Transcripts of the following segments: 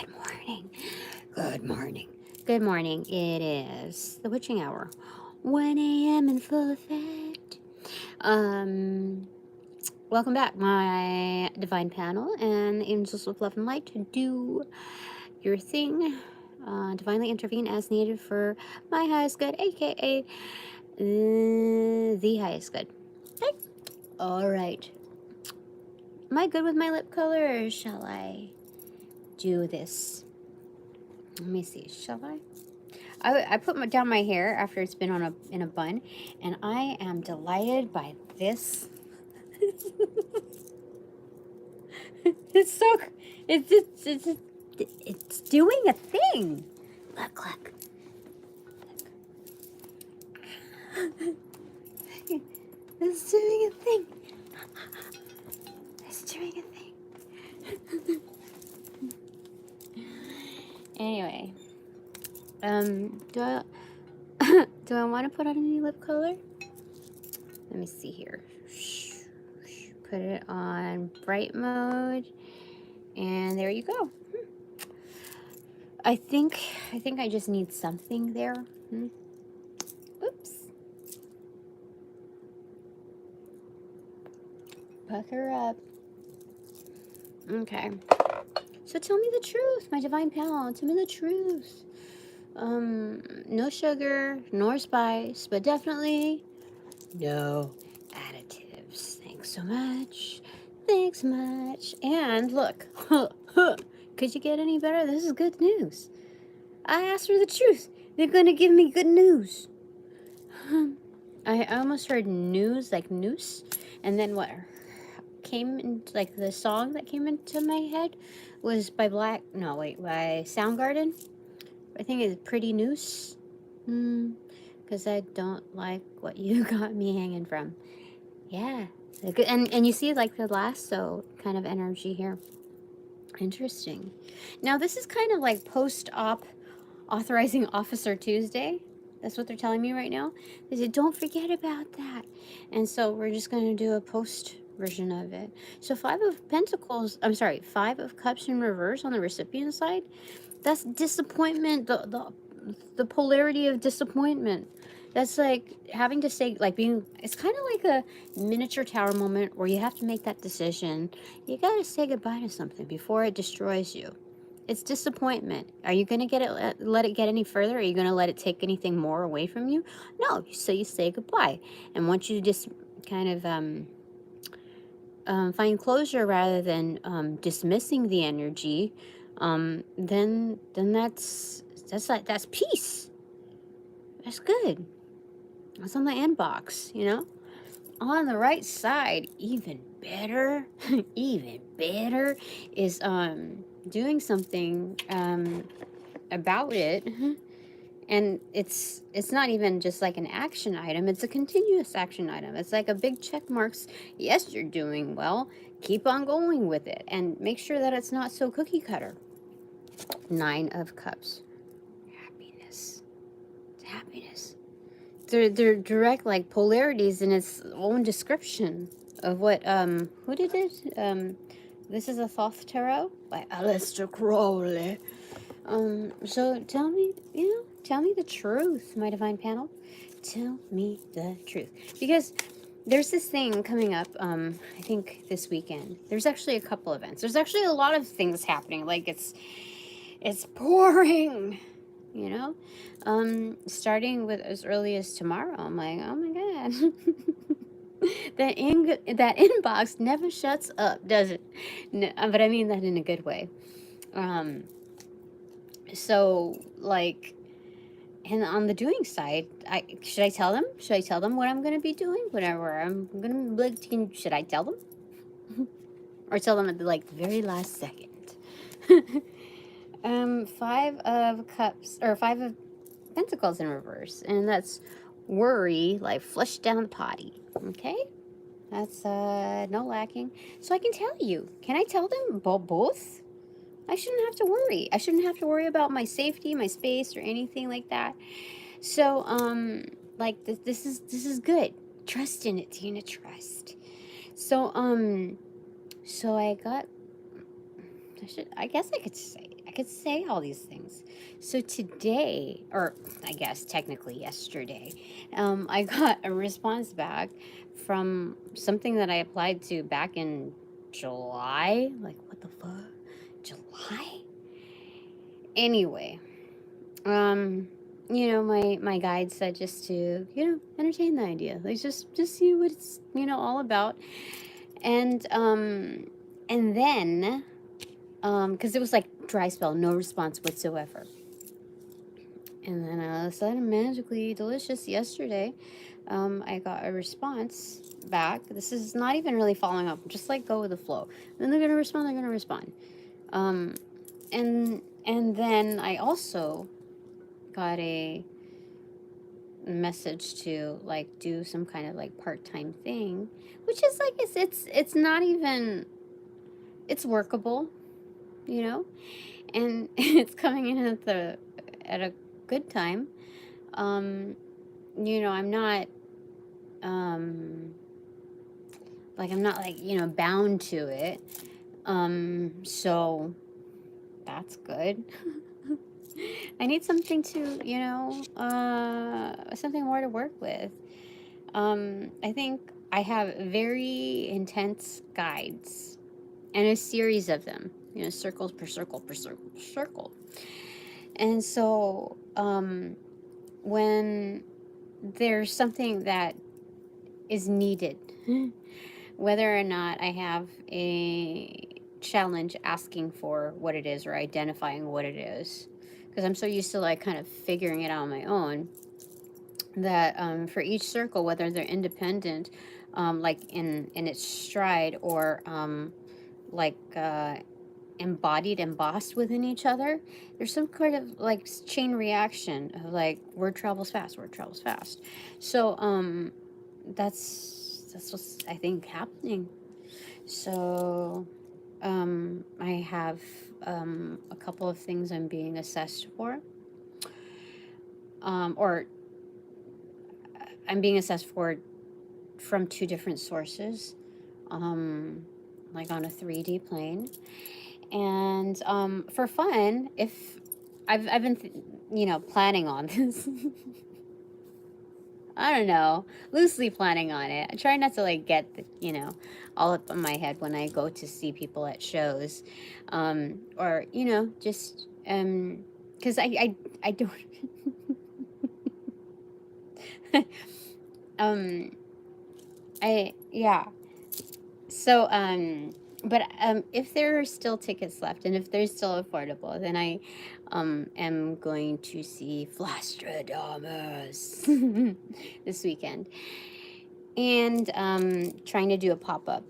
Good morning. Good morning. Good morning. It is the witching hour. 1 a.m. in full effect. Welcome back, my divine panel and angels of love and light, to do your thing. Divinely intervene as needed for my highest good, aka the highest good. Okay. All right. Am I good with my lip color, or shall I do this? Let me see. Shall I? I put down my hair after it's been on in a bun, and I am delighted by this. It's so it's doing a thing. Look. It's doing a thing. It's doing a thing. Anyway, do I want to put on any lip color? Let me see here. Put it on bright mode, and there you go. I think I just need something there. Oops. Pucker up. Okay. So tell me the truth, my divine pal. Tell me the truth. No sugar, nor spice, but definitely no additives. Thanks so much. Thanks so much. And look, could you get any better? This is good news. I asked for the truth. They're gonna give me good news. I almost heard news, like noose, and then what came into, like, the song that came into my head was by by Soundgarden. I think it's Pretty Noose. Because I don't like what you got me hanging from. Yeah. And you see, like, the lasso kind of energy here. Interesting. Now, this is kind of like post-op authorizing Officer Tuesday. That's what they're telling me right now. They said, don't forget about that. And so we're just going to do a post version of it. So 5 of Pentacles, I'm sorry, 5 of Cups in reverse on the recipient side. That's disappointment, the polarity of disappointment. That's like having to say, like, it's kind of like a miniature tower moment where you have to make that decision. You got to say goodbye to something before it destroys you. It's disappointment. Are you going to let it get any further? Are you going to let it take anything more away from you? No, so you say goodbye. And once you just kind of find closure rather than dismissing the energy, then that's peace. That's good. That's on the inbox, you know. On the right side, even better, even better is doing something about it. And it's not even just like an action item, it's a continuous action item. It's like a big check marks. Yes, you're doing well. Keep on going with it and make sure that it's not so cookie cutter. 9 of Cups. Happiness. It's happiness. They're direct, like, polarities in its own description of what who did it? This is a Thoth Tarot by Aleister Crowley. So tell me, tell me the truth, my divine panel. Tell me the truth. Because there's this thing coming up, I think this weekend. There's actually a couple events. There's actually a lot of things happening. Like, it's pouring, you know? Starting with as early as tomorrow. I'm like, oh my God. that inbox never shuts up, does it? No, but I mean that in a good way. So, like, and on the doing side, should I tell them? Should I tell them what I'm going to be doing? Whatever I'm going to, like, should I tell them? Or tell them at the, like, the very last second? 5 of Cups, or 5 of Pentacles in reverse. And that's worry, like, flush down the potty. Okay? That's, no lacking. So I can tell you. Can I tell them both? I shouldn't have to worry. I shouldn't have to worry about my safety, my space, or anything like that. So, like, this is good. Trust in it, Tina, trust. So, so I got, I guess I could say, I could say all these things. So today, or I guess technically yesterday, I got a response back from something that I applied to back in July. Like, what the fuck? July? Anyway, you know, my guide said just to, you know, entertain the idea. Like, just see what it's, you know, all about. And then, because it was like dry spell, no response whatsoever. And then all of a sudden, magically delicious yesterday, I got a response back. This is not even really following up, just like go with the flow. Then they're gonna respond, they're gonna respond. And then I also got a message to like do some kind of like part-time thing, which is like it's not even, it's workable, you know, and it's coming in at a good time. You know, I'm not like, you know, bound to it. So that's good. I need something to, you know, something more to work with. I think I have very intense guides and a series of them, you know, circles per circle per circle per circle. And so when there's something that is needed, whether or not I have a challenge asking for what it is or identifying what it is, because I'm so used to like kind of figuring it out on my own, that for each circle, whether they're independent, like in its stride, or like embodied, embossed within each other, there's some kind of like chain reaction of like word travels fast, word travels fast. So that's what's I think happening. So I have a couple of things I'm being assessed for, or I'm being assessed for from 2 different sources, like on a 3D plane. And for fun, if I've been you know, planning on this. I don't know, loosely planning on it. I try not to like get the, you know, all up in my head when I go to see people at shows, or you know, just because I don't yeah. So but if there are still tickets left and if they're still affordable, then I am going to see Flastradamus this weekend. And trying to do a pop-up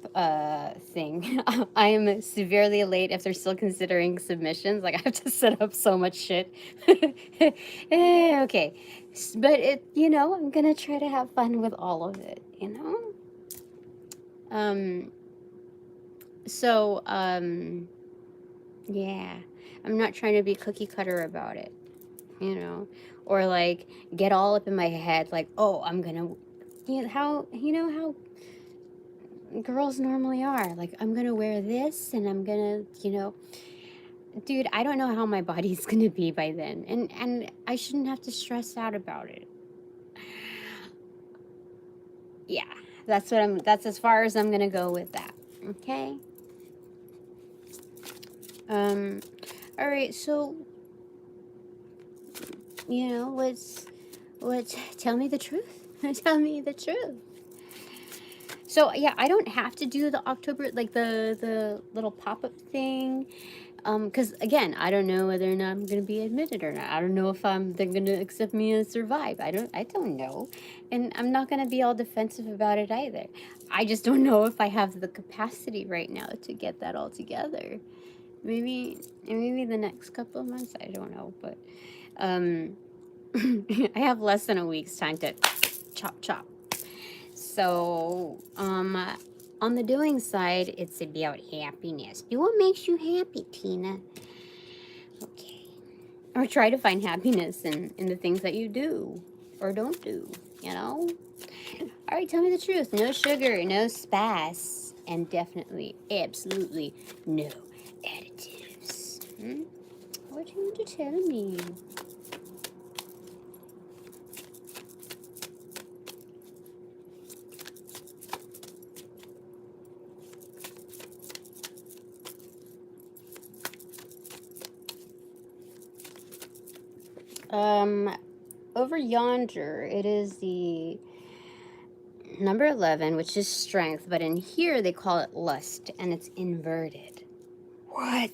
thing. I am severely late if they're still considering submissions. Like, I have to set up so much shit. Okay. But it, you know, I'm gonna try to have fun with all of it, you know? So, yeah. I'm not trying to be cookie cutter about it, you know? Or like get all up in my head like, oh, I'm gonna, you know how girls normally are, like, I'm gonna wear this and I'm gonna, you know, dude, I don't know how my body's gonna be by then, and I shouldn't have to stress out about it. Yeah, that's as far as I'm gonna go with that. Okay. All right, so you know, let's tell me the truth. Tell me the truth. So yeah, I don't have to do the October, like the little pop-up thing, because again, I don't know whether or not I'm gonna be admitted or not. I don't know if they're gonna accept me and survive. I don't know, and I'm not gonna be all defensive about it either. I just don't know if I have the capacity right now to get that all together. Maybe the next couple of months. I don't know, but I have less than a week's time to chop. So, on the doing side, it's about happiness. Do what makes you happy, Tina. Okay. Or try to find happiness in the things that you do or don't do, you know? All right, tell me the truth. No sugar, no spice, and definitely, absolutely no additives. What do you want to tell me? Over yonder, it is the number 11, which is strength, but in here they call it lust, and it's inverted. What?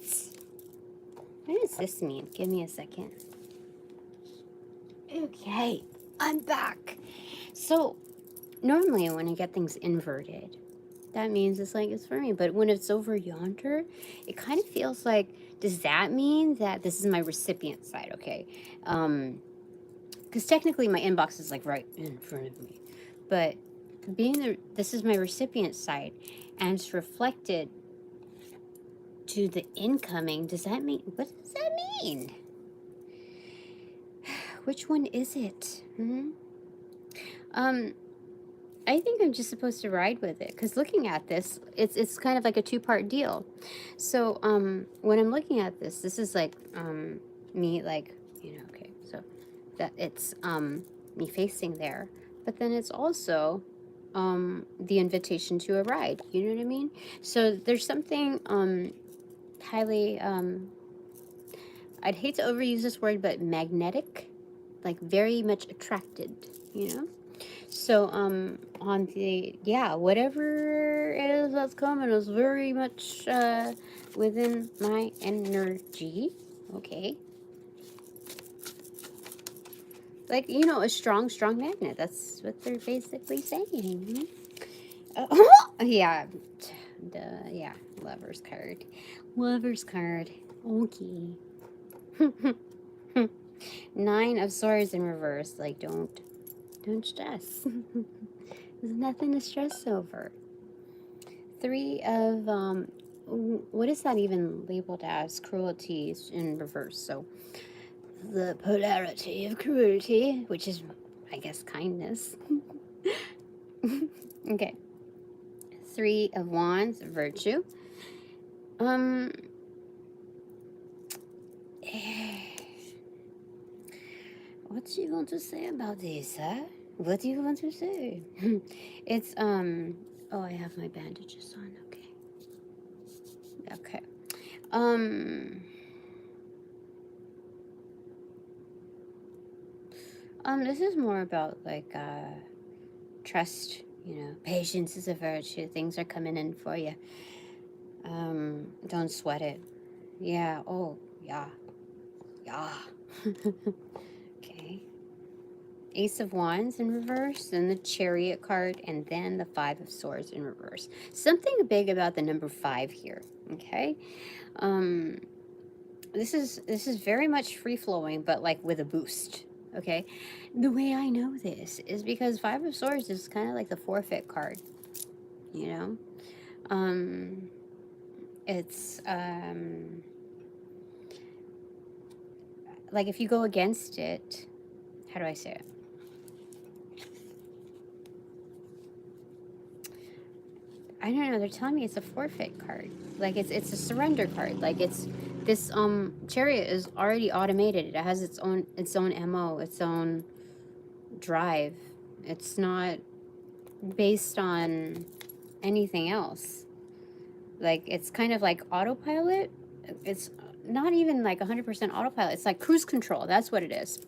What does this mean? Give me a second. Okay, I'm back. So, normally when I get things inverted, that means it's like it's for me, but when it's over yonder, it kind of feels like, does that mean that this is my recipient side? Okay, because technically my inbox is like right in front of me, but being this is my recipient side and it's reflected to the incoming, does that mean, what does that mean? Which one is it? I think I'm just supposed to ride with it, because looking at this, it's kind of like a two-part deal. So when I'm looking at this, this is like me, like, you know, okay, so that it's me facing there, but then it's also the invitation to a ride, you know what I mean? So there's something highly I'd hate to overuse this word, but magnetic, like very much attracted, you know? So on the, yeah, whatever it is that's coming is very much within my energy. Okay. Like, you know, a strong magnet. That's what they're basically saying. Yeah. Yeah, lover's card. Lover's card. Okay. 9 of Swords in reverse. Like, don't stress. There's nothing to stress over. 3 of what is that even labeled as? Cruelties in reverse. So the polarity of cruelty, which is, I guess, kindness. Okay. 3 of Wands, virtue. What do you want to say about this, huh? What do you want to say? It's, oh, I have my bandages on, okay. Okay. This is more about, like, trust, you know, patience is a virtue. Things are coming in for you. Don't sweat it. Yeah, oh, yeah. Yeah. Okay. Ace of Wands in reverse, then the Chariot card, and then the 5 of Swords in reverse. Something big about the number 5 here, okay? This is very much free-flowing, but like with a boost, okay? The way I know this is because 5 of Swords is kind of like the forfeit card, you know? It's, like if you go against it, how do I say it? I don't know, they're telling me it's a forfeit card. Like it's a surrender card. Like it's this Chariot is already automated. It has its own MO, its own drive. It's not based on anything else. Like it's kind of like autopilot. It's not even like 100% autopilot. It's like cruise control. That's what it is.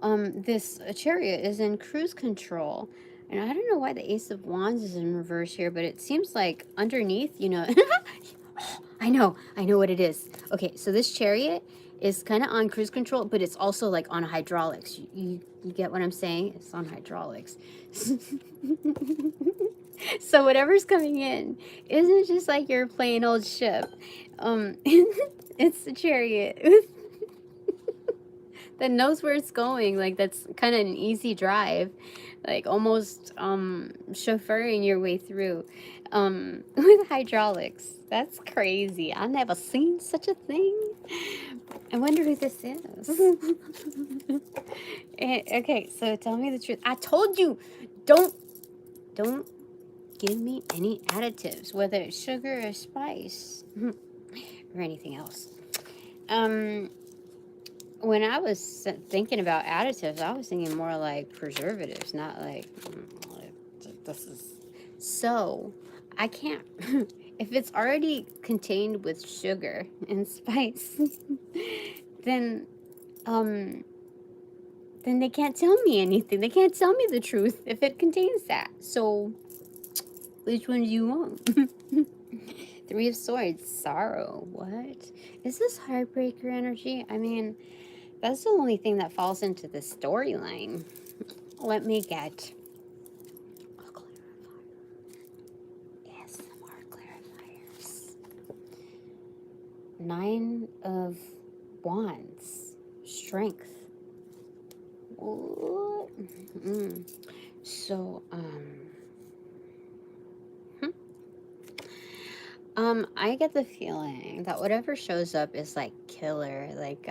This Chariot is in cruise control. And I don't know why the Ace of Wands is in reverse here, but it seems like underneath, you know, I know what it is. Okay, so this Chariot is kind of on cruise control, but it's also like on hydraulics. You get what I'm saying? It's on hydraulics. So whatever's coming in isn't just like your plain old ship. It's the Chariot that knows where it's going. Like that's kind of an easy drive, like almost chauffeuring your way through with hydraulics. That's crazy. I've never seen such a thing. I wonder who this is. Okay, so tell me the truth. I told you, don't give me any additives, whether it's sugar or spice or anything else. When I was thinking about additives, I was thinking more like preservatives, not like, this is. So, I can't, if it's already contained with sugar and spice, then they can't tell me anything. They can't tell me the truth if it contains that. So, which one do you want? Three of Swords, sorrow. What? Is this heartbreaker energy? I mean, that's the only thing that falls into the storyline. Let me get a clarifier. Yes, some more clarifiers. 9 of Wands, strength. What? So, I get the feeling that whatever shows up is like killer, like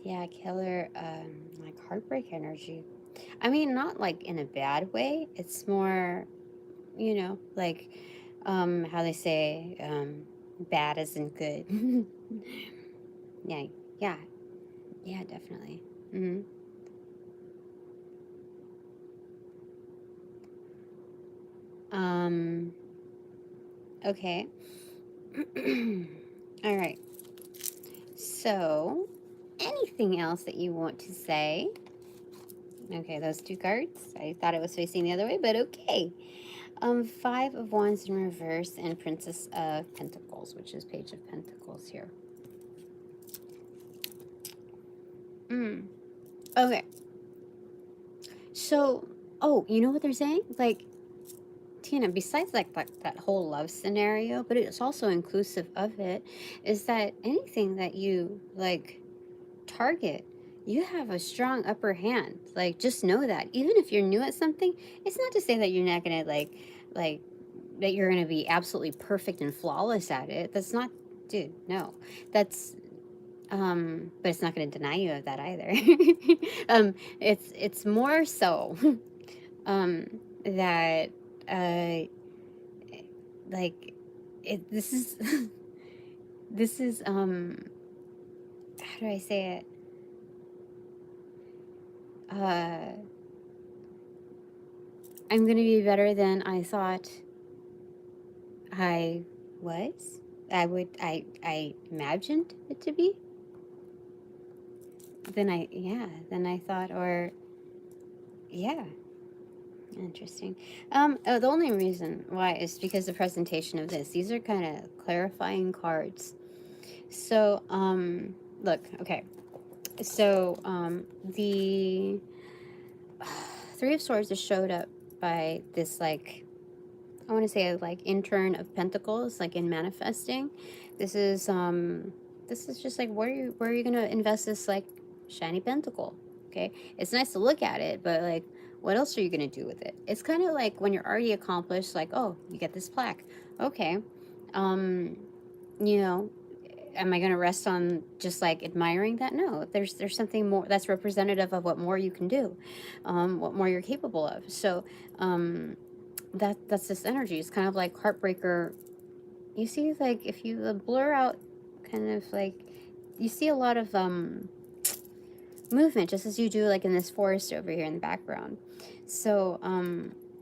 yeah, killer, like heartbreak energy. I mean, not like in a bad way. It's more, you know, like, how they say, bad isn't good. Yeah, definitely. Okay. All right. So, anything else that you want to say? Okay, those 2 cards. I thought it was facing the other way, but okay. 5 of Wands in reverse and Princess of Pentacles, which is Page of Pentacles here. Okay. So, oh, you know what they're saying? Like, Tina, besides like that whole love scenario, but it's also inclusive of it, is that anything that you like target, you have a strong upper hand. Like, just know that. Even if you're new at something, it's not to say that you're not gonna like that you're gonna be absolutely perfect and flawless at it. That's not, dude, no. That's but it's not going to deny you of that either. It's more so that like this is this is how do I say it? I'm going to be better than I thought I was. I imagined it to be. Then I thought, or yeah. Interesting. The only reason why is because the presentation of this. These are kind of clarifying cards. So, look, okay. So, the 3 of Swords is showed up by this, like, I want to say, like, intern of Pentacles, like in manifesting. This is just like, where are you gonna invest this, like, shiny pentacle? Okay, it's nice to look at it, but like, what else are you gonna do with it? It's kind of like when you're already accomplished, like, oh, you get this plaque. Okay, you know, am I gonna rest on just like admiring that? No, there's something more that's representative of what more you can do, what more you're capable of. So, that's this energy. It's kind of like heartbreaker. You see, like, if you blur out, kind of like, you see a lot of movement, just as you do like in this forest over here in the background. So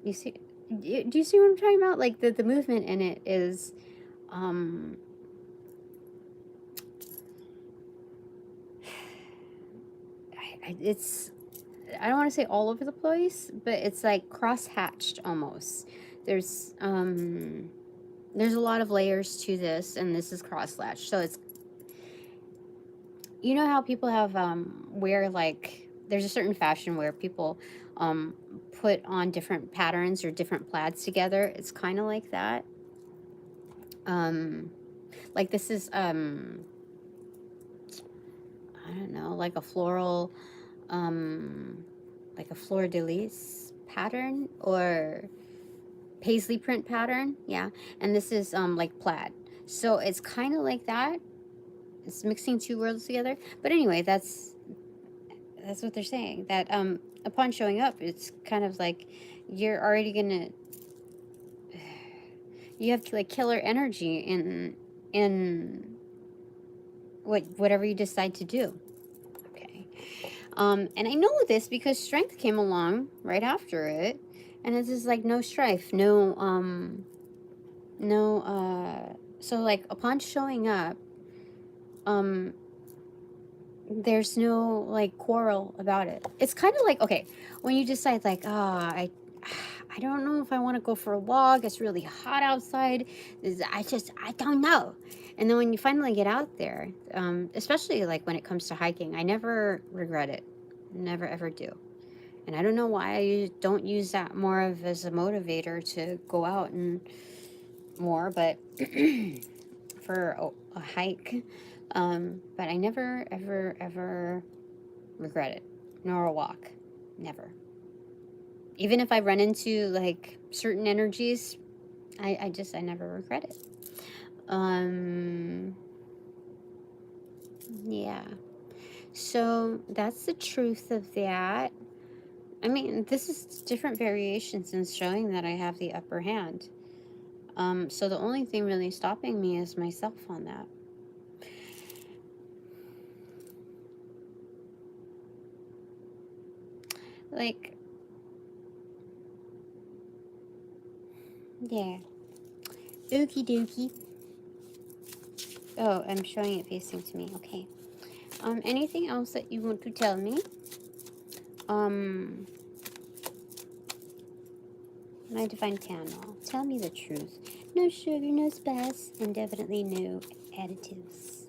you see, do you see what I'm talking about? Like the movement in it is it's, I don't want to say all over the place, but it's like cross-hatched almost. There's a lot of layers to this, and this is cross-latched. So it's, you know how people have wear, like, there's a certain fashion where people put on different patterns or different plaids together. It's kind of like that. Like this is I don't know, like a floral, like a fleur-de-lis pattern or paisley print pattern, yeah. And this is like plaid, so it's kind of like that. It's mixing 2 worlds together. But anyway, that's what they're saying. That upon showing up, it's kind of like you're already gonna, you have like killer energy in whatever you decide to do. Okay. And I know this because strength came along right after it, and it's just like no strife, so like upon showing up, there's no like quarrel about it. It's kind of like, okay, when you decide like, I don't know if I want to go for a walk, it's really hot outside, I don't know. And then when you finally get out there, especially like when it comes to hiking, I never regret it. Never ever do. And I don't know why I don't use that more of as a motivator to go out and more, but for a hike. But I never, ever, ever regret it. Nor a walk. Never. Even if I run into like certain energies, I never regret it. Yeah. So that's the truth of that. I mean, this is different variations in showing that I have the upper hand. So the only thing really stopping me is myself on that. Like, yeah. Okie dokie. Oh, I'm showing it facing to me. Okay. Anything else that you want to tell me? My divine panel. Tell me the truth. No sugar, no spice, and definitely no additives.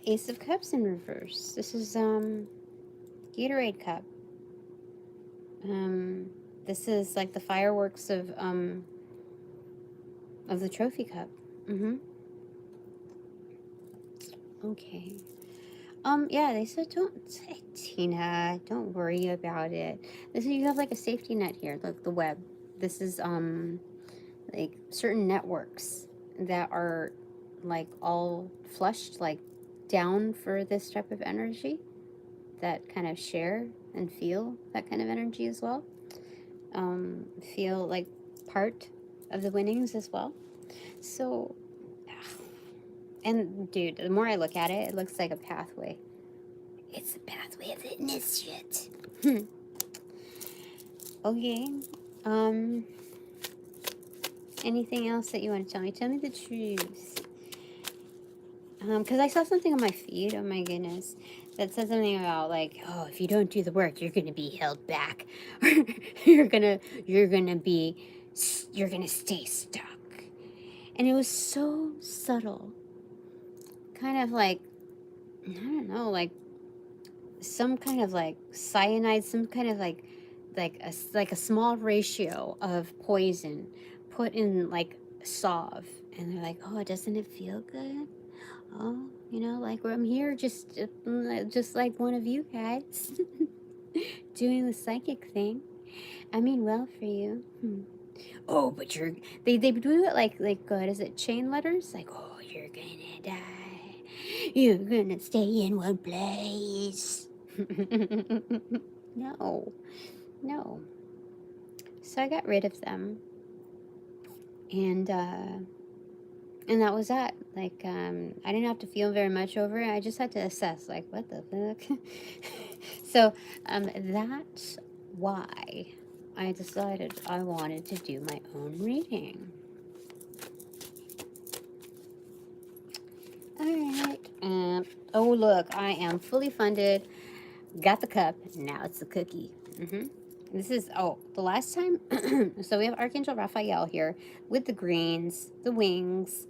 Ace of Cups in reverse. This is Gatorade cup. This is like the fireworks of the trophy cup. Okay. Yeah, they said Tina, don't worry about it. This is, you have like a safety net here, like the web. This is like certain networks that are like all flushed like down for this type of energy, that kind of share and feel that kind of energy as well. Feel like part of the winnings as well. So, and dude, the more I look at it, it looks like a pathway. It's a pathway of initiate. Okay. Anything else that you want to tell me? Tell me the truth. Because I saw something on my feed, oh my goodness, that said something about like, oh, if you don't do the work, you're gonna be held back. you're gonna stay stuck. And it was so subtle. Kind of like, I don't know, like some kind of like cyanide, some kind of like a small ratio of poison put in like salve, and they're like, oh, doesn't it feel good? Oh, you know, like I'm here just like one of you guys doing the psychic thing. I mean, well for you. Oh, but they do it like what is it, chain letters? Like, oh, you're gonna die. You're gonna stay in one place. No. So I got rid of them, and that was that. Like, I didn't have to feel very much over it. I just had to assess, like, what the fuck? So, that's why I decided I wanted to do my own reading. Alright. Oh, look, I am fully funded. Got the cup. Now it's the cookie. This is, the last time, so we have Archangel Raphael here with the greens, the wings,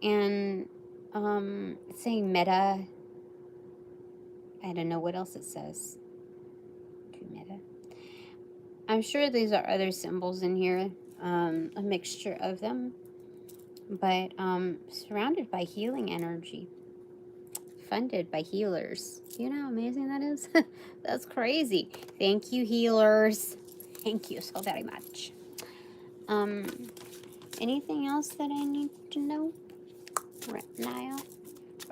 and it's saying meta. I don't know what else it says. Meta. I'm sure these are other symbols in here, a mixture of them, but surrounded by healing energy, funded by healers. You know how amazing that is? That's crazy. Thank you, healers. Thank you so very much. Anything else that I need to know right now?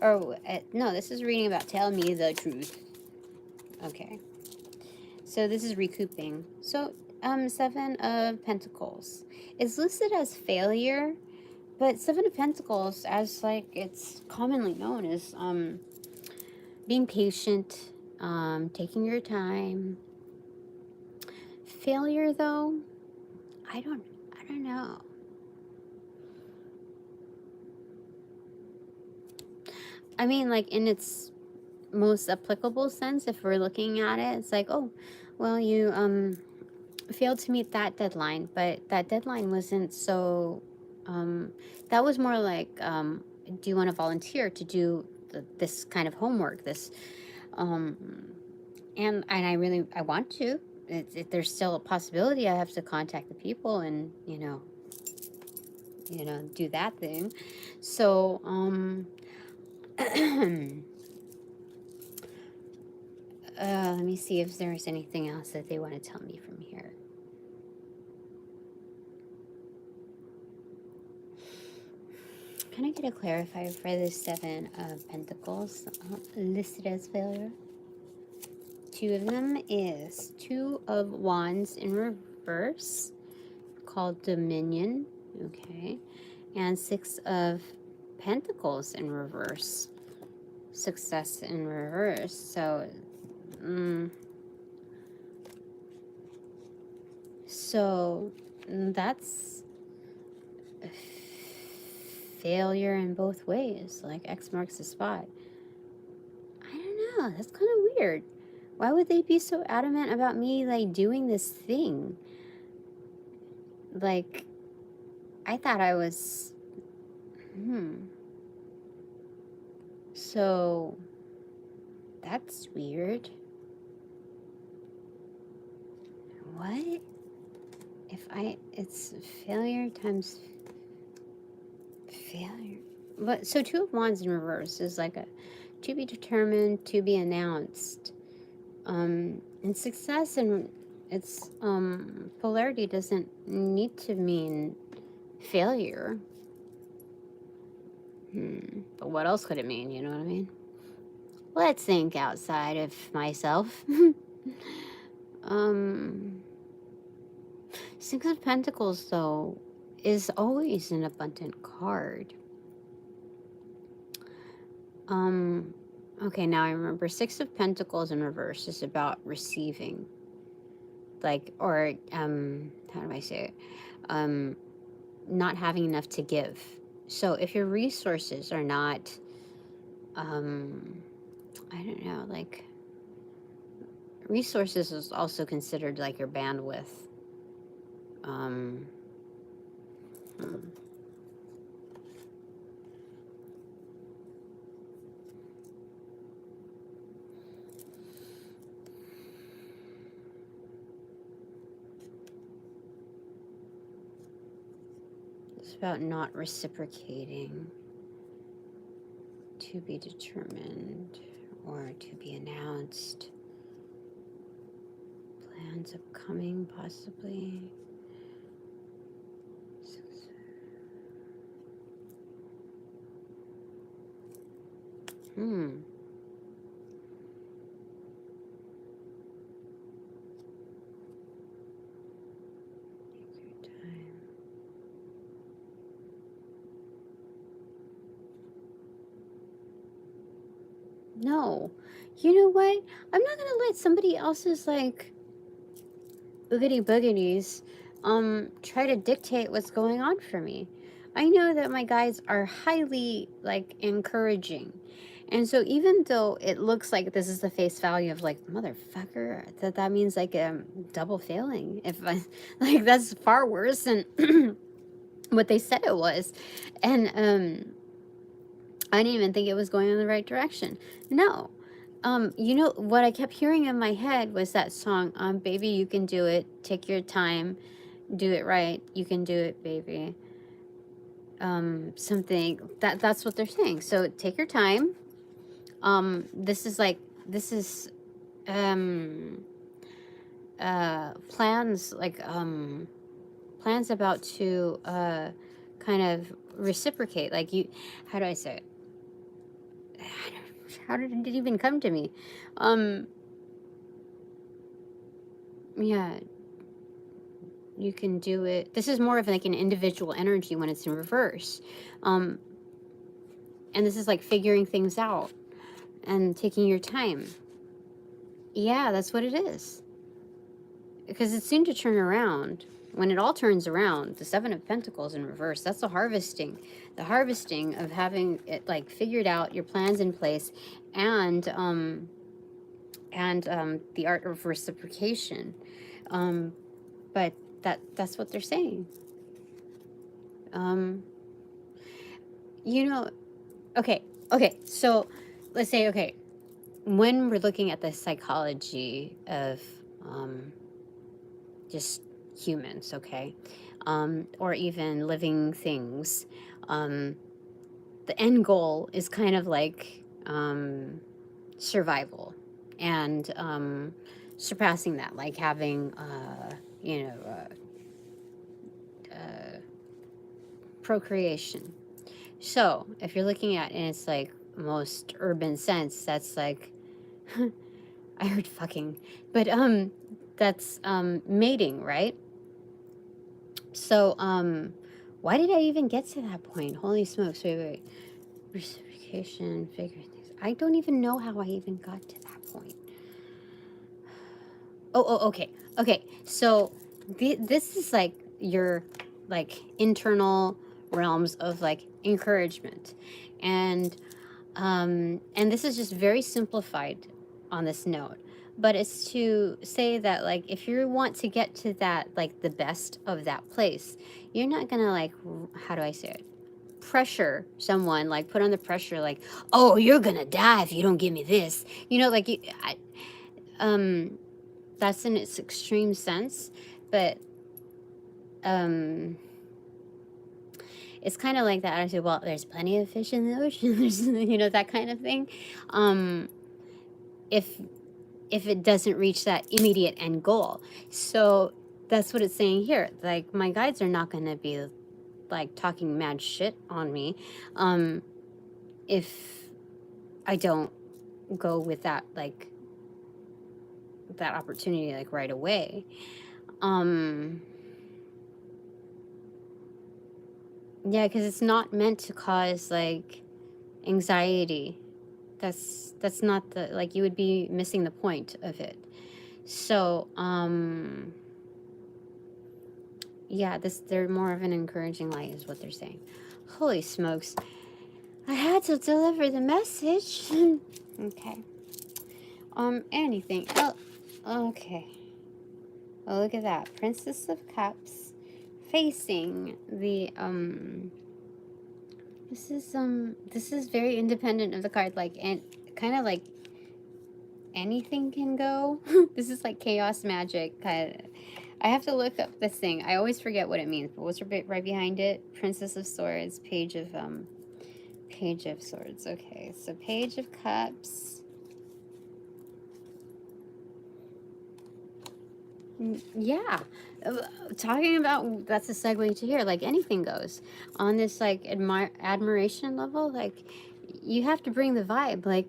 Or, no, this is reading about tell me the truth. Okay. So this is recouping. So, Seven of Pentacles. It's listed as failure, but Seven of Pentacles, as like it's commonly known, is being patient, taking your time. Failure, though, I don't know. I mean, like in its most applicable sense, if we're looking at it, it's like, oh, well, you failed to meet that deadline, but that deadline wasn't so. That was more like, do you want to volunteer to do this kind of homework? This, and I want to. There's still a possibility I have to contact the people and do that thing. So let me see if there's anything else that they want to tell me from here. Can I get a clarifier for the Seven of Pentacles listed as failure? Two of them is Two of Wands in reverse, called Dominion, okay, and Six of Pentacles in reverse, Success in reverse. So, so that's a failure in both ways. Like X marks the spot. I don't know. That's kind of weird. Why would they be so adamant about me like doing this thing? Like, I thought I was. So that's weird. What? It's failure times failure. But so Two of Wands in reverse is like a to be determined, to be announced. And success and its polarity doesn't need to mean failure. But what else could it mean? You know what I mean? Let's think outside of myself. Six of Pentacles, though, is always an abundant card. Okay, now I remember Six of Pentacles in reverse is about receiving. Like, or, how do I say it? Not having enough to give. So if your resources are not, I don't know, like, resources is also considered like your bandwidth. It's about not reciprocating, to be determined, or to be announced. Plans upcoming, possibly. No. You know what? I'm not gonna let somebody else's, like, oogity boogities, try to dictate what's going on for me. I know that my guides are highly, like, encouraging. And so even though it looks like this is the face value of, like, motherfucker, that means, like, double failing. If I, like, that's far worse than what they said it was. And, I didn't even think it was going in the right direction. No. You know, what I kept hearing in my head was that song, Baby, You Can Do It. Take your time. Do it right. You can do it, baby. Something, that's what they're saying. So take your time. This is plans, like, plans about to, kind of reciprocate. Like, how do I say it? How did it even come to me? Yeah, you can do it. This is more of like an individual energy when it's in reverse. And this is like figuring things out and taking your time. Yeah, that's what it is. Because it's soon to turn around. When it all turns around, the Seven of Pentacles in reverse, that's the harvesting. The harvesting of having it like figured out, your plans in place, and the art of reciprocation. But that's what they're saying. You know, okay, so let's say, okay, when we're looking at the psychology of just humans, okay, or even living things, the end goal is kind of like survival and surpassing that, like having, you know, procreation. So if you're looking at, and it's like most urban sense, that's like, I heard fucking, but that's mating, right? So why did I even get to that point? Holy smokes, wait. Reciprocation, figuring things. I don't even know how I even got to that point. Okay. So this is like your like internal realms of like encouragement, and this is just very simplified on this note, but it's to say that like if you want to get to that, like the best of that place, you're not gonna like, how do I say it, pressure someone, like put on the pressure, like, oh, you're gonna die if you don't give me this, you know, like that's in its extreme sense, but it's kind of like that attitude, well, there's plenty of fish in the ocean, there's, you know, that kind of thing. If it doesn't reach that immediate end goal. So that's what it's saying here. Like, my guides are not going to be like talking mad shit on me if I don't go with that, like that opportunity, like right away. Yeah, because it's not meant to cause like anxiety. That's not the, like, you would be missing the point of it. So yeah, they're more of an encouraging light is what they're saying. Holy smokes, I had to deliver the message. Okay. Anything else? Okay. Oh, look at that, Princess of Cups facing the this is very independent of the card, like, and kind of like anything can go. This is like chaos magic kind of. I have to look up this thing. I always forget what it means, but what's right behind it? Princess of Swords, Page of Swords. Okay, so Page of Cups. Yeah, talking about, that's a segue to here, like anything goes on this like admiration level, like you have to bring the vibe, like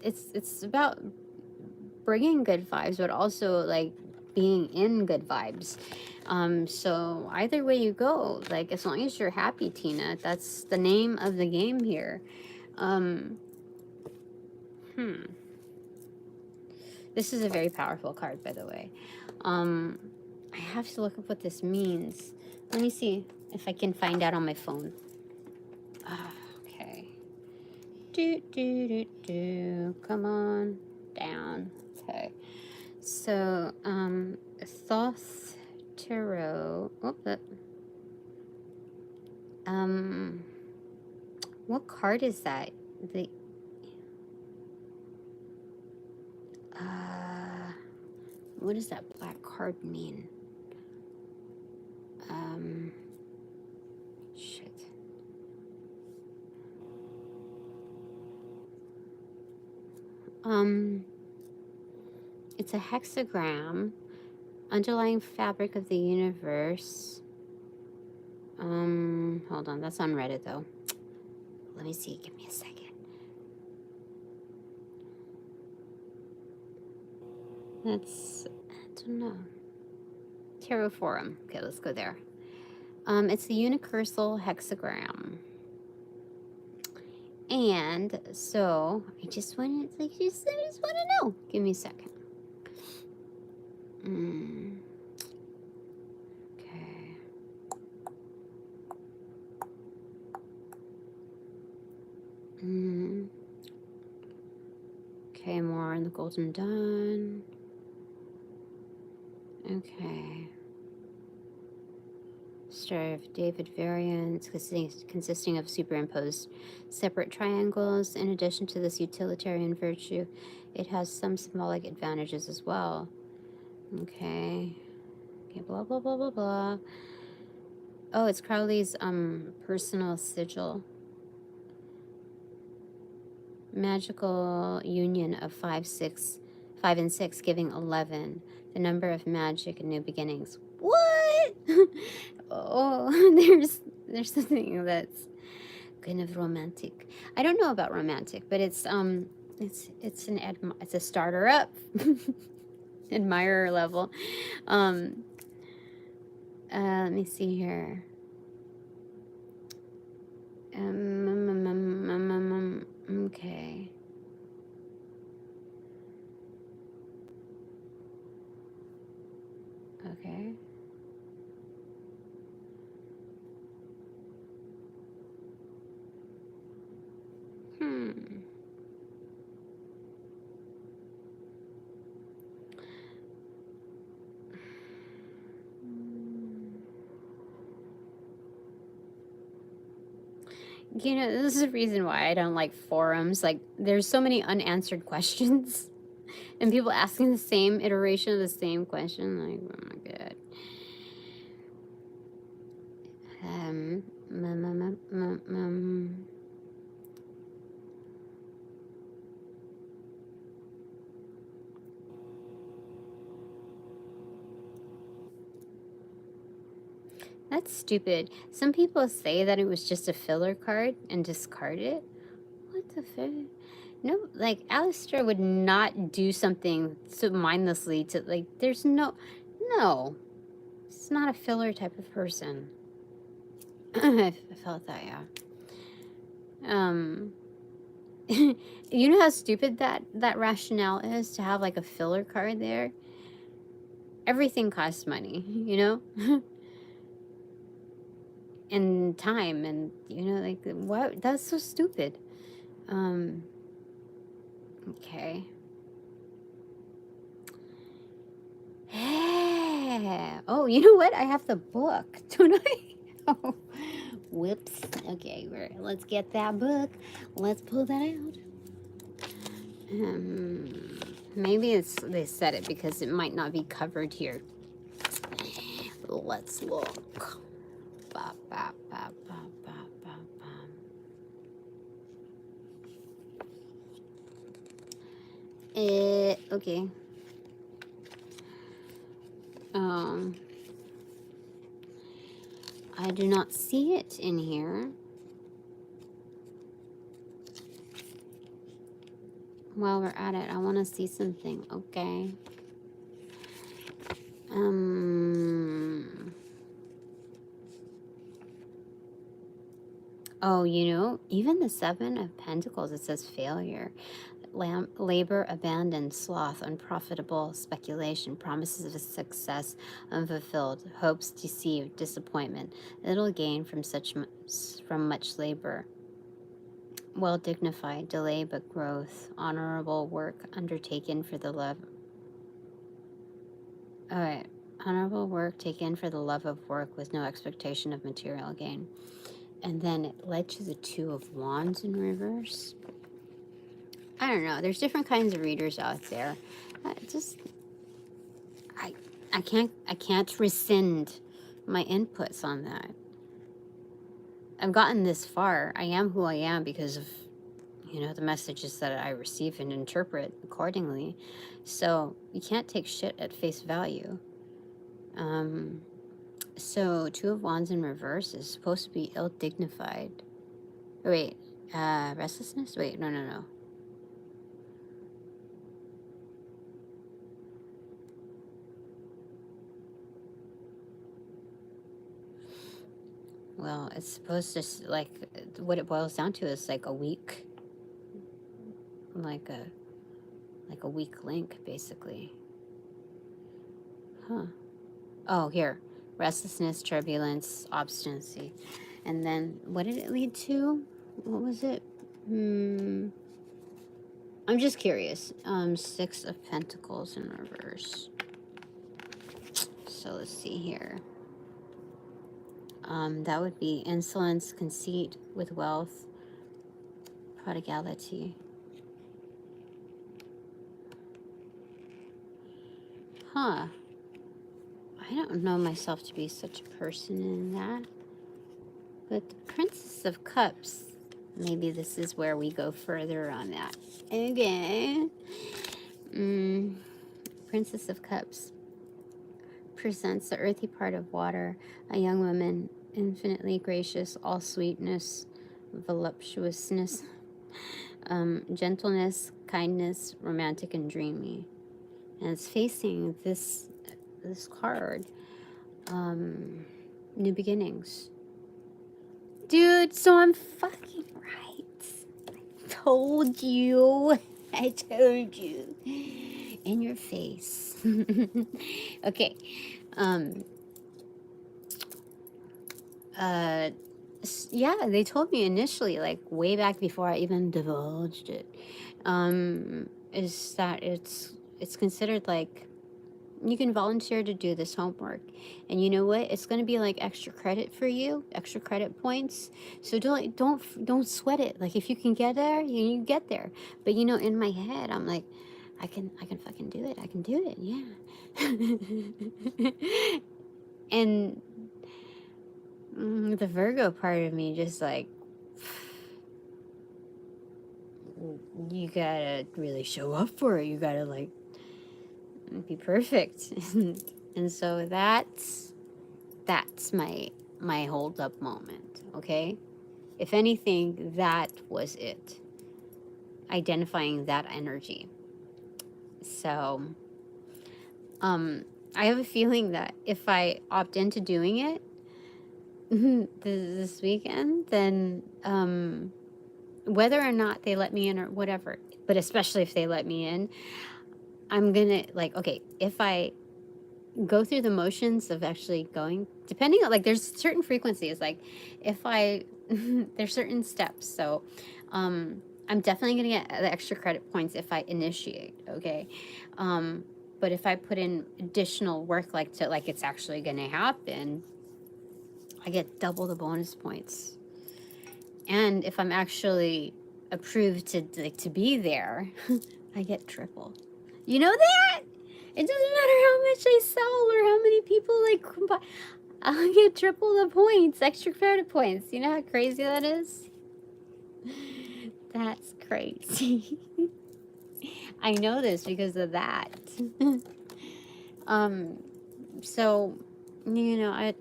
it's about bringing good vibes, but also like being in good vibes. So either way you go, like as long as you're happy, Tina, that's the name of the game here. This is a very powerful card, by the way. I have to look up what this means. Let me see if I can find out on my phone. Okay. Come on down. Okay. So, Thoth Tarot. What card is that? What does that black card mean? Shit. It's a hexagram, underlying fabric of the universe. Hold on, that's on Reddit though. Let me see, give me a second. That's, I don't know. Tarot Forum. Okay, let's go there. It's the unicursal hexagram. And so I just wanted, like, I just want to know. Give me a second. Okay. Okay, more in the Golden Dawn. Okay. Star of David variants consisting of superimposed separate triangles. In addition to this utilitarian virtue, it has some symbolic advantages as well. Okay. Okay, blah, blah, blah, blah, blah. Oh, it's Crowley's personal sigil. Magical union of 5 and 6, giving 11. The number of magic and new beginnings. What? Oh, there's something that's kind of romantic. I don't know about romantic, but it's a starter up, admirer level. Let me see here. Okay. Okay. You know, this is the reason why I don't like forums. Like, there's so many unanswered questions. And people asking the same iteration of the same question. Like, oh my god. That's stupid. Some people say that it was just a filler card and discard it. What the fuck? No, like, Alistair would not do something so mindlessly to, like, there's no, it's not a filler type of person. I felt that, yeah. You know how stupid that rationale is to have, like, a filler card there? Everything costs money, you know? And time, and, you know, like, what? That's so stupid. Okay. Oh, you know what? I have the book, don't I? Oh, whoops. Okay, let's get that book. Let's pull that out. Maybe they said it because it might not be covered here. Let's look. Ba, ba, ba, ba, ba, ba, ba. Okay. I do not see it in here. While we're at it, I want to see something. Okay. Oh, you know, even the 7 of Pentacles, it says failure. Labor, abandoned, sloth, unprofitable, speculation, promises of success, unfulfilled, hopes deceived, disappointment, little gain from much labor. Well dignified, delay but growth, honorable work undertaken for the love. All right, honorable work taken for the love of work with no expectation of material gain. And then it led to the 2 of Wands in reverse. I don't know. There's different kinds of readers out there. I can't rescind my inputs on that. I've gotten this far. I am who I am because of, you know, the messages that I receive and interpret accordingly. So you can't take shit at face value. So 2 of Wands in reverse is supposed to be ill-dignified. Wait, restlessness? Wait, no. well, it's supposed to, like, what it boils down to is like a weak, like a weak link, basically. Huh. Oh, here. Restlessness, turbulence, obstinacy. And then, what did it lead to? What was it? I'm just curious. 6 of Pentacles in reverse. So let's see here. That would be insolence, conceit with wealth, prodigality. Huh. I don't know myself to be such a person in that. But the Princess of Cups, maybe this is where we go further on that. Okay. Princess of Cups presents the earthy part of water, a young woman, infinitely gracious, all sweetness, voluptuousness, gentleness, kindness, romantic and dreamy. And it's facing this card, new beginnings. Dude, so I'm fucking right. I told you. I told you. In your face. Okay. Yeah, they told me initially, like way back before I even divulged it, is that it's considered like you can volunteer to do this homework, and you know what? It's going to be like extra credit for you, extra credit points. So don't sweat it. Like if you can get there, you get there. But you know, in my head, I'm like, I can fucking do it. I can do it. Yeah. And the Virgo part of me just like, you gotta really show up for it. You gotta like be perfect. And so that's my hold up moment. Okay, if anything, that was it, identifying that energy. So I have a feeling that if I opt into doing it this weekend, then whether or not they let me in or whatever, but especially if they let me in, I'm gonna like, okay, if I go through the motions of actually going, depending on, like, there's certain frequencies, like if I there's certain steps, so I'm definitely gonna get the extra credit points if I initiate, okay, but if I put in additional work, like to like it's actually gonna happen, I get double the bonus points. And if I'm actually approved to like to be there, I get triple. You know that? It doesn't matter how much I sell or how many people like combine. I'll get triple the points, extra credit points. You know how crazy that is? That's crazy. I know this because of that. So, you know, I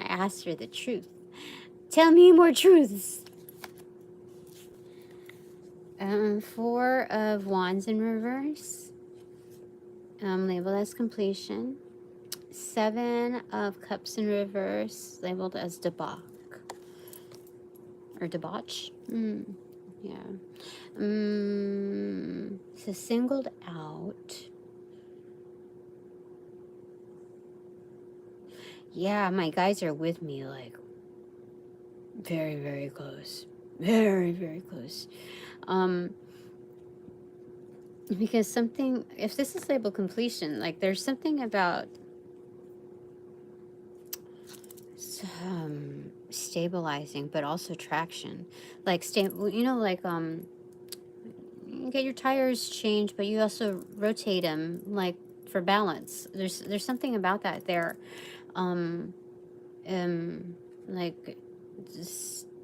asked her the truth. Tell me more truths. 4 of Wands in reverse, labeled as completion. 7 of Cups in reverse, labeled as debauch. Or debauch? Yeah. So singled out. Yeah, my guys are with me, like, very, very close. Very, very close. Because something, if this is labeled completion, like there's something about stabilizing, but also traction. Like you know, like you get your tires changed, but you also rotate them, like for balance. There's something about that there, like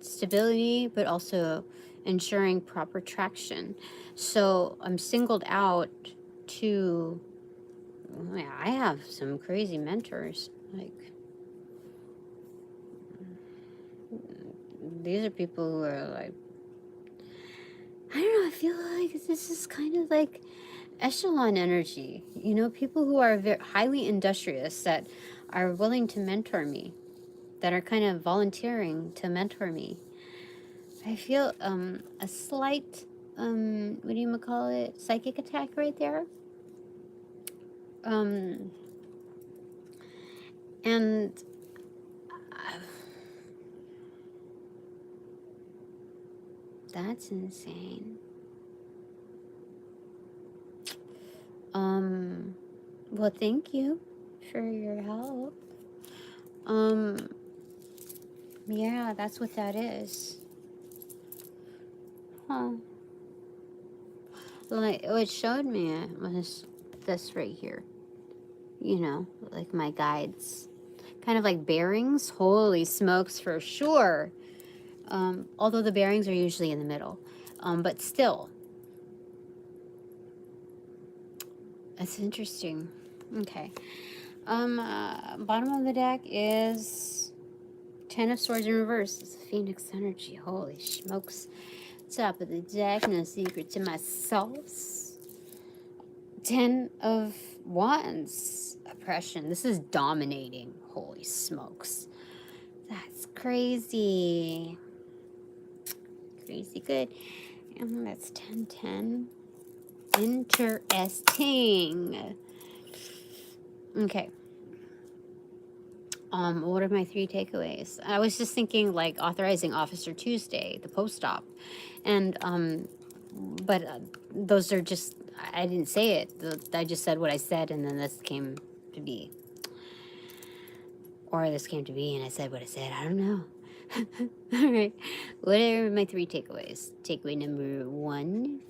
stability, but also ensuring proper traction. So I'm singled out to, I have some crazy mentors, like these are people who are like, I don't know, I feel like this is kind of like echelon energy. You know, people who are very highly industrious that are willing to mentor me, that are kind of volunteering to mentor me. I feel a slight what do you call it? Psychic attack right there. And that's insane. Well, thank you for your help. Yeah, that's what that is. Huh. Like, what showed me was this right here. You know, like my guides. Kind of like bearings. Holy smokes, for sure. Although the bearings are usually in the middle. But still. That's interesting. Okay. Bottom of the deck is 10 of Swords in reverse. It's Phoenix energy. Holy smokes. Top of the deck, no secret to my sauce. 10 of Wands. Oppression. This is dominating. Holy smokes. That's crazy. Crazy good. And that's 10-10. Interesting. Okay. What are my 3 takeaways? I was just thinking like authorizing Officer Tuesday, the post-op. And, but those are just, I didn't say it. I just said what I said and then this came to be. Or this came to be and I said what I said. I don't know. All right. What are my 3 takeaways? Takeaway number 1.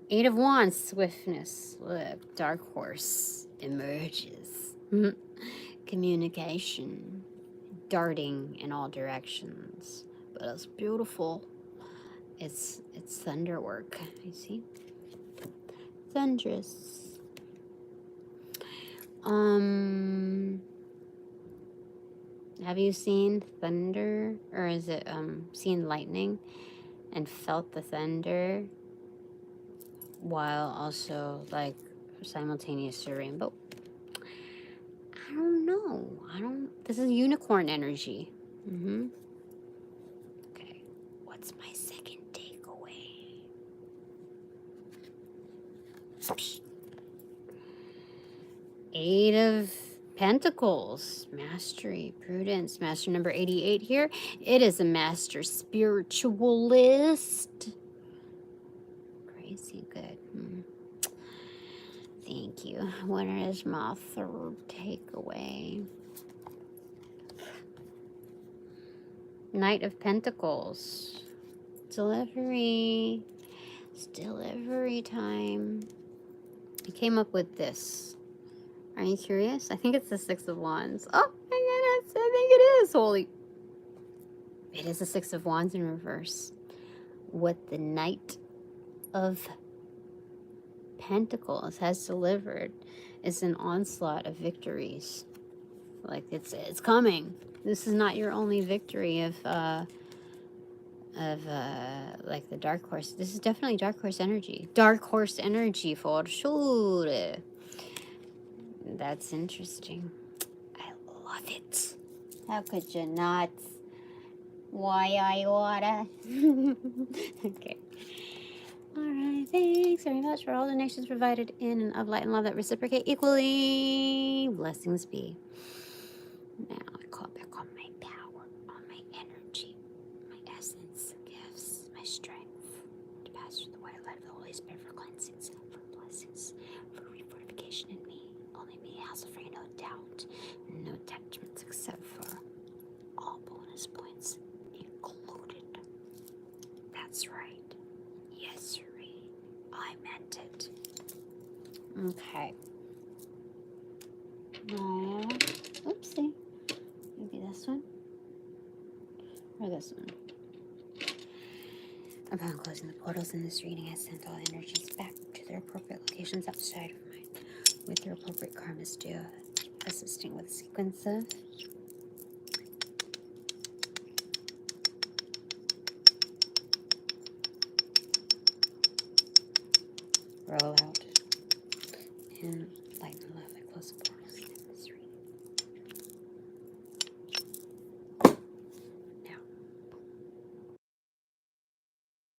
8 of Wands, swiftness. Look, Dark Horse emerges. Communication, darting in all directions, but it's beautiful. It's thunder work. You see, thunderous. Have you seen thunder, or is it seen lightning, and felt the thunder, while also like simultaneous to rainbow? I don't know. This is unicorn energy. Okay. What's my second takeaway? Psh. 8 of Pentacles. Mastery, prudence. Master number 88 here. It is a master spiritualist. Crazy good. Thank you. What is my 3rd takeaway? Knight of Pentacles. Delivery. It's delivery time. I came up with this. Are you curious? I think it's the 6 of Wands. Oh my goodness, I think it is. Holy. It is the 6 of Wands in reverse. What the Knight of Pentacles has delivered is an onslaught of victories. Like it's coming. This is not your only victory of like the Dark Horse. This is definitely Dark Horse energy. Dark Horse energy for sure. That's interesting. I love it. How could you not? Why I oughta? Okay. Alright, thanks very much for all donations provided in and of light and love that reciprocate equally. Blessings be. Now I call back on my power, on my energy, my essence, gifts, my strength, to pass through the white light of the Holy Spirit for cleansings, for blessings, for refortification in me. Only me, House of Free, no doubt, no attachments except for all bonus points included. That's right. I meant it. Okay. Oopsie. Maybe this one. Or this one. Upon closing the portals in this reading, I sent all energies back to their appropriate locations outside of mine, with their appropriate karmas due, assisting with a sequence of roll out, and light and love like close up.